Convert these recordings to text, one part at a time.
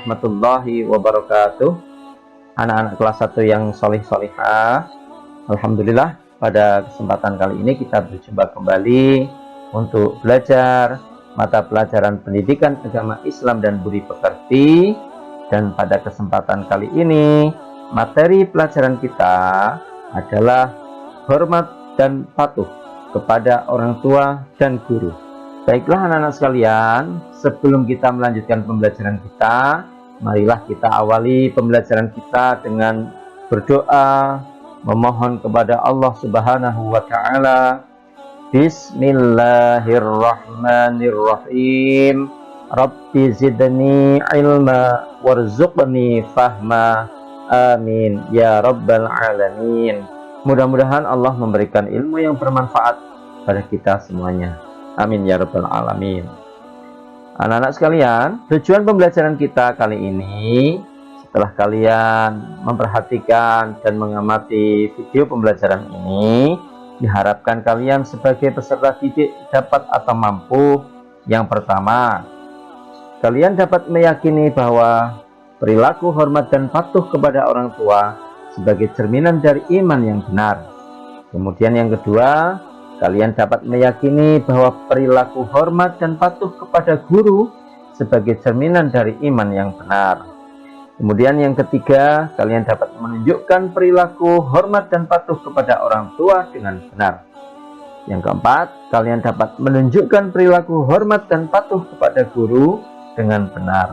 warahmatullahi wabarakatuh. Anak-anak kelas 1 yang solih-solihah, alhamdulillah pada kesempatan kali ini kita berjumpa kembali untuk belajar mata pelajaran pendidikan agama Islam dan budi pekerti. Dan pada kesempatan kali ini materi pelajaran kita adalah hormat dan patuh kepada orang tua dan guru. Baiklah anak-anak sekalian, sebelum kita melanjutkan pembelajaran kita, marilah kita awali pembelajaran kita dengan berdoa, memohon kepada Allah Subhanahu wa Ta'ala. Bismillahirrahmanirrahim. Rabbi zidni ilma warzuqni fahma. Amin ya rabbal alamin. Mudah-mudahan Allah memberikan ilmu yang bermanfaat pada kita semuanya. Amin ya rabbal alamin. Anak-anak sekalian, tujuan pembelajaran kita kali ini, setelah kalian memperhatikan dan mengamati video pembelajaran ini, diharapkan kalian sebagai peserta didik dapat atau mampu. Yang pertama, kalian dapat meyakini bahwa perilaku hormat dan patuh kepada orang tua sebagai cerminan dari iman yang benar. Kemudian yang kedua, kalian dapat meyakini bahwa perilaku hormat dan patuh kepada guru sebagai cerminan dari iman yang benar. Kemudian yang ketiga, kalian dapat menunjukkan perilaku hormat dan patuh kepada orang tua dengan benar. Yang keempat, kalian dapat menunjukkan perilaku hormat dan patuh kepada guru dengan benar.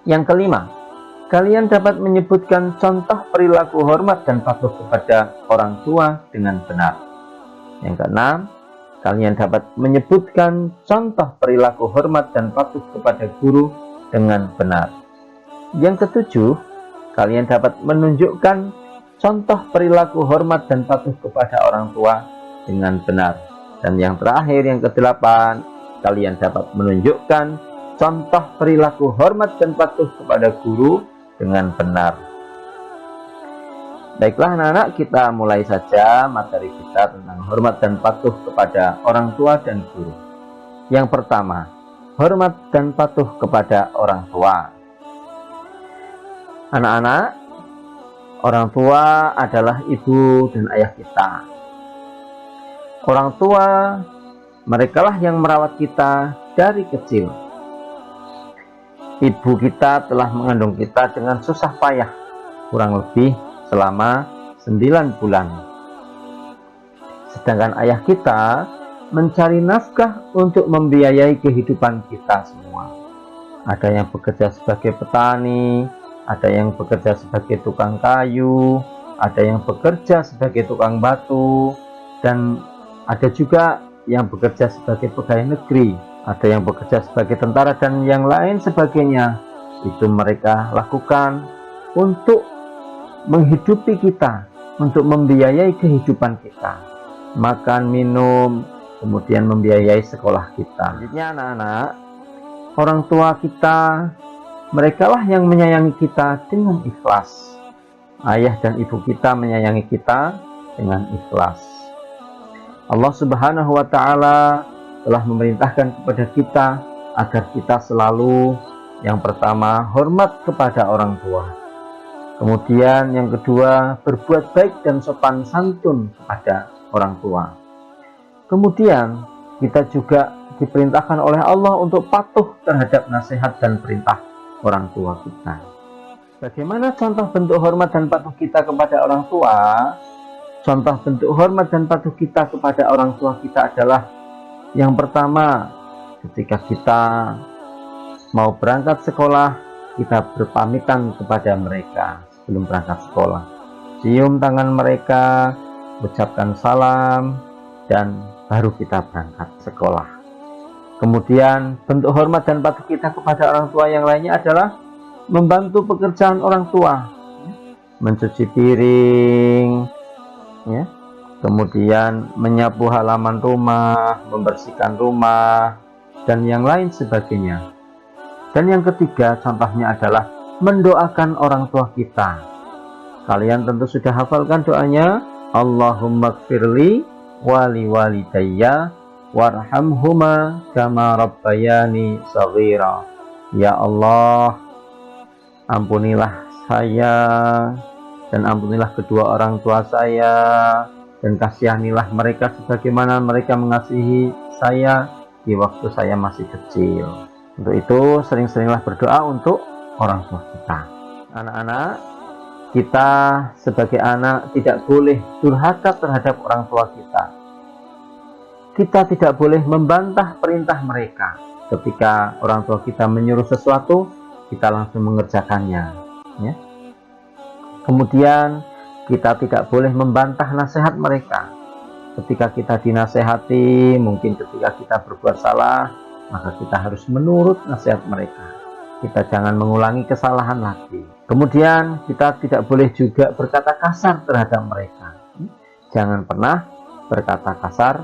Yang kelima, kalian dapat menyebutkan contoh perilaku hormat dan patuh kepada orang tua dengan benar. Yang keenam, kalian dapat menyebutkan contoh perilaku hormat dan patuh kepada guru dengan benar. Yang ketujuh, kalian dapat menunjukkan contoh perilaku hormat dan patuh kepada orang tua dengan benar. Dan yang terakhir, yang kedelapan, kalian dapat menunjukkan contoh perilaku hormat dan patuh kepada guru dengan benar. Baiklah anak-anak, kita mulai saja materi kita tentang hormat dan patuh kepada orang tua dan guru. Yang pertama, hormat dan patuh kepada orang tua. Anak-anak, orang tua adalah ibu dan ayah kita. Orang tua, merekalah yang merawat kita dari kecil. Ibu kita telah mengandung kita dengan susah payah, kurang lebih selama 9 bulan. Sedangkan ayah kita mencari nafkah untuk membiayai kehidupan kita semua. Ada yang bekerja sebagai petani, ada yang bekerja sebagai tukang kayu, ada yang bekerja sebagai tukang batu, dan ada juga yang bekerja sebagai pegawai negeri, ada yang bekerja sebagai tentara, dan yang lain sebagainya. Itu mereka lakukan untuk menghidupi kita, untuk membiayai kehidupan kita, makan, minum, kemudian membiayai sekolah kita. Selanjutnya anak-anak, orang tua kita, merekalah yang menyayangi kita dengan ikhlas. Ayah dan ibu kita menyayangi kita dengan ikhlas. Allah Subhanahu wa Ta'ala telah memerintahkan kepada kita agar kita selalu, yang pertama, hormat kepada orang tua. Kemudian yang kedua, berbuat baik dan sopan santun kepada orang tua. Kemudian kita juga diperintahkan oleh Allah untuk patuh terhadap nasihat dan perintah orang tua kita. Bagaimana contoh bentuk hormat dan patuh kita kepada orang tua? Contoh bentuk hormat dan patuh kita kepada orang tua kita adalah, yang pertama, ketika kita mau berangkat sekolah, kita berpamitan kepada mereka sebelum berangkat sekolah. Cium tangan mereka, ucapkan salam, dan baru kita berangkat sekolah. Kemudian bentuk hormat dan patuh kita kepada orang tua yang lainnya adalah membantu pekerjaan orang tua, mencuci piring, kemudian menyapu halaman rumah, membersihkan rumah, dan yang lain sebagainya. Dan yang ketiga, contohnya adalah mendoakan orang tua kita. Kalian tentu sudah hafalkan doanya, Allahumma gfirli wali walidayya warhamhuma kama rabbayani shaghira. Ya Allah, ampunilah saya, dan ampunilah kedua orang tua saya, dan kasihanilah mereka sebagaimana mereka mengasihi saya di waktu saya masih kecil. Untuk itu sering-seringlah berdoa untuk orang tua kita. Anak-anak, kita sebagai anak tidak boleh durhaka terhadap orang tua kita. Kita tidak boleh membantah perintah mereka. Ketika orang tua kita menyuruh sesuatu, kita langsung mengerjakannya, ya. Kemudian kita tidak boleh membantah nasihat mereka. Ketika kita dinasehati, mungkin ketika kita berbuat salah, maka kita harus menurut nasihat mereka. Kita jangan mengulangi kesalahan lagi. Kemudian kita tidak boleh juga berkata kasar terhadap mereka. Jangan pernah berkata kasar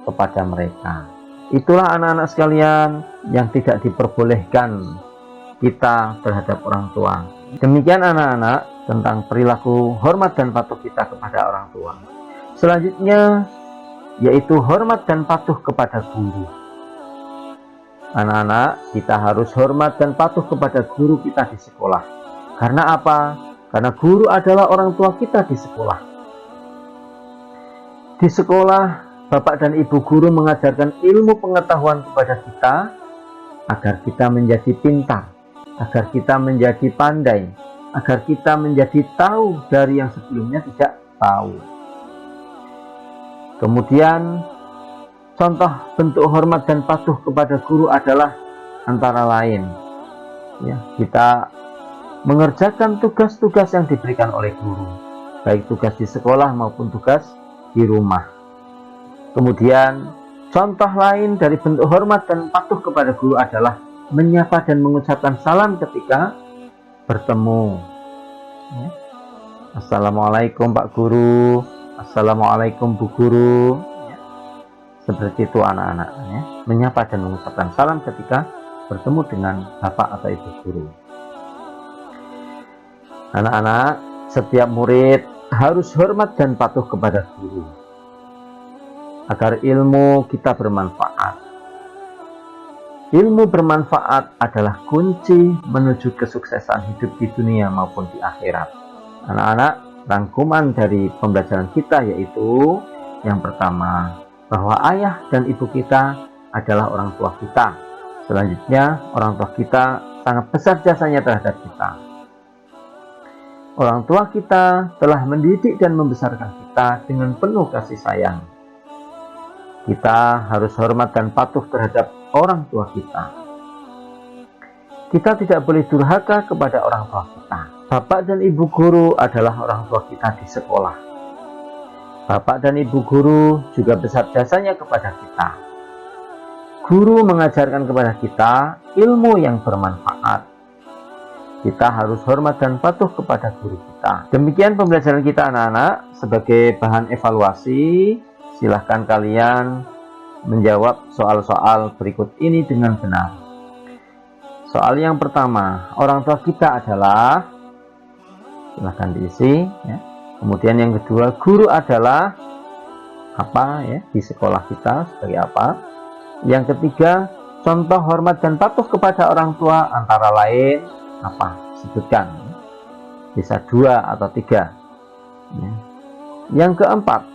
kepada mereka. Itulah anak-anak sekalian yang tidak diperbolehkan kita terhadap orang tua. Demikian anak-anak tentang perilaku hormat dan patuh kita kepada orang tua. Selanjutnya yaitu hormat dan patuh kepada guru. Anak-anak, kita harus hormat dan patuh kepada guru kita di sekolah. Karena apa? Karena guru adalah orang tua kita di sekolah. Di sekolah, Bapak dan Ibu guru mengajarkan ilmu pengetahuan kepada kita agar kita menjadi pintar, agar kita menjadi pandai, agar kita menjadi tahu dari yang sebelumnya tidak tahu. Kemudian contoh bentuk hormat dan patuh kepada guru adalah antara lain, ya, kita mengerjakan tugas-tugas yang diberikan oleh guru, baik tugas di sekolah maupun tugas di rumah. Kemudian contoh lain dari bentuk hormat dan patuh kepada guru adalah menyapa dan mengucapkan salam ketika bertemu, ya. Assalamualaikum Pak Guru, Assalamualaikum Bu Guru. Seperti itu anak-anak, ya. Menyapa dan mengucapkan salam ketika bertemu dengan bapak atau ibu guru. Anak-anak, setiap murid harus hormat dan patuh kepada guru agar ilmu kita bermanfaat. Ilmu bermanfaat adalah kunci menuju kesuksesan hidup di dunia maupun di akhirat. Anak-anak, rangkuman dari pembelajaran kita yaitu yang pertama, bahwa ayah dan ibu kita adalah orang tua kita. Selanjutnya, orang tua kita sangat besar jasanya terhadap kita. Orang tua kita telah mendidik dan membesarkan kita dengan penuh kasih sayang. Kita harus hormat dan patuh terhadap orang tua kita. Kita tidak boleh durhaka kepada orang tua kita. Bapak dan ibu guru adalah orang tua kita di sekolah. Bapak dan ibu guru juga besar jasanya kepada kita. Guru mengajarkan kepada kita ilmu yang bermanfaat. Kita harus hormat dan patuh kepada guru kita. Demikian pembelajaran kita anak-anak. Sebagai bahan evaluasi, silahkan kalian menjawab soal-soal berikut ini dengan benar. Soal yang pertama, orang tua kita adalah, silahkan diisi, ya. Kemudian yang kedua, guru adalah apa, ya, di sekolah kita sebagai apa. Yang ketiga, contoh hormat dan patuh kepada orang tua antara lain apa? Sebutkan. Bisa 2 atau 3. Ya. Yang keempat,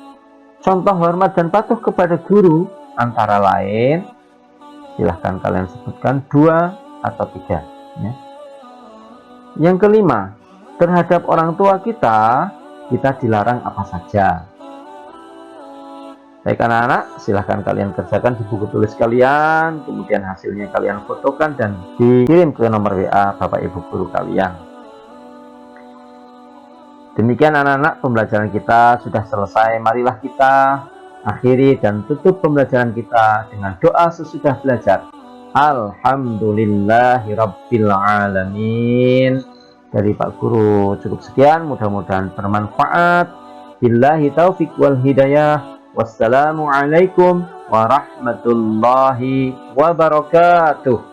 contoh hormat dan patuh kepada guru antara lain, silahkan kalian sebutkan 2 atau 3. Ya. Yang kelima, terhadap orang tua kita dilarang apa saja. Baik anak-anak, silahkan kalian kerjakan di buku tulis kalian, kemudian hasilnya kalian fotokan dan dikirim ke nomor WA Bapak Ibu guru kalian. Demikian anak-anak, pembelajaran kita sudah selesai. Marilah kita akhiri dan tutup pembelajaran kita dengan doa sesudah belajar. Alhamdulillahirabbil alamin. Dari Pak Guru cukup sekian, mudah-mudahan bermanfaat. Billahi taufik wal hidayah. Wassalamualaikum warahmatullahi wabarakatuh.